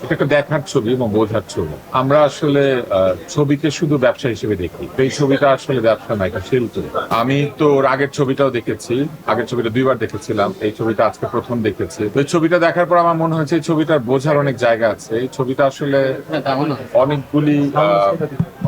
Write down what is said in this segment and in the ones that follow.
এটা একটা দেখার ছবি এবং বোঝার ছবি। আমরা আসলে ছবিকে শুধু ব্যবসা হিসেবে দেখি, এই ছবিটা আসলে ব্যবসা না, এটা শিল্প। আমি তো ওর আগের ছবিটাও দেখেছি, আগের ছবিটা দুইবার দেখেছিলাম, এই ছবিটা আজকে প্রথম দেখেছি। তো এই ছবিটা দেখার পর আমার মনে হয়েছে এই ছবিটার বোঝার অনেক জায়গা আছে। এই ছবিটা আসলে অনেকগুলি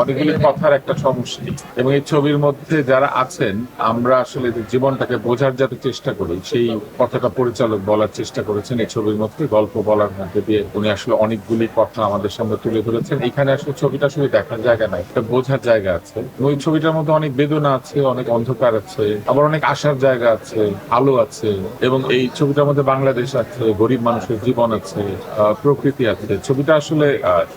অনেকগুলি কথার একটা সমষ্টি, এবং এই ছবির মধ্যে যারা আছেন আমরা আসলে যে জীবনটাকে বোঝার যাতে চেষ্টা করি সেই কথাটা পরিচালক বলার চেষ্টা করেছেন এই ছবির মধ্যে। গল্প বলার মধ্যে দিয়ে উনি আসলে অনেকগুলি কথা আমাদের সামনে তুলে ধরেছেন। এখানে আসলে ছবিটা শুধু দেখার জায়গা নাই, একটা বোঝার জায়গা আছে। ওই ছবিটার মধ্যে অনেক বেদনা আছে, অনেক অন্ধকার আছে, আবার অনেক আশার জায়গা আছে, আলো আছে। এবং এই ছবিটার মধ্যে বাংলাদেশ আছে, গরিব মানুষের জীবন আছে, প্রকৃতি আছে। ছবিটা আসলে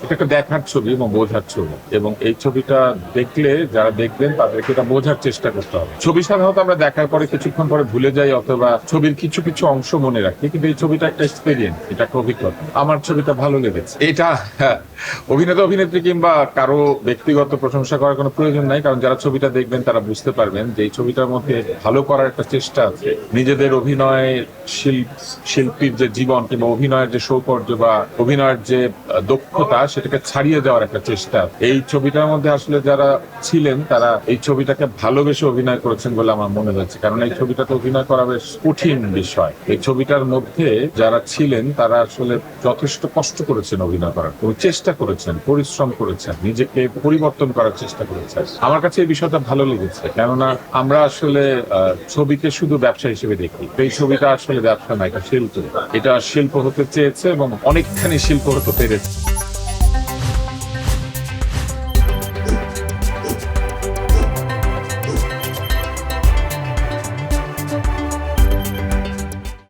এটা একটা দেখার ছবি এবং বোঝার ছবি, এবং এই ছবিটা দেখলে যারা দেখবেন তাদেরকে এটা বোঝার চেষ্টা করতে হবে। ছবি সাধারণত আমরা দেখার পরে কিছুক্ষণ পরে ভুলে যাই, অথবা ছবির কিছু কিছু অংশ মনে রাখি, কিন্তু এই ছবিটা একটা এক্সপেরিয়েন্স, এটা একটা অভিজ্ঞতা। আমার ছবিটা ভালো লেগেছে। এটা অভিনেতা অভিনেত্রী কিংবা কারো ব্যক্তিগত প্রশংসা করার কোনো প্রয়োজন নাই, কারণ যারা ছবিটা দেখবেন তারা বুঝতে পারবেন যে এই ছবিটার মধ্যে ভালো করার একটা চেষ্টা আছে। নিজেদের অভিনয় শিল্পীর যে জীবন কিংবা অভিনয়ের যে সৌকর্য বা অভিনয়ের যে দক্ষতা, সেটাকে ছাড়িয়ে দেওয়ার একটা চেষ্টা। এই ছবিটার মধ্যে আসলে যারা ছিলেন তারা এই ছবিটাকে ভালোবেসে অভিনয় করেছেন বলে আমার মনে হচ্ছে, কারণ এই ছবিটাতে অভিনয় করা বেশ কঠিন বিষয়। এই ছবিটার মধ্যে যারা ছিলেন তারা আসলে যথেষ্ট কষ্ট করেছেন অভিনয় করার, এবং চেষ্টা করেছেন, পরিশ্রম করেছেন, নিজেকে পরিবর্তন করার চেষ্টা করেছেন। আমার কাছে এই বিষয়টা ভালো লেগেছে, কেননা আমরা আসলে ছবিকে শুধু ব্যবসা হিসেবে দেখি, এই ছবিটা আসলে ব্যবসা না, এটা শিল্প। এটা শিল্প হতে চেয়েছে এবং অনেকখানি শিল্প হতে পেরেছে।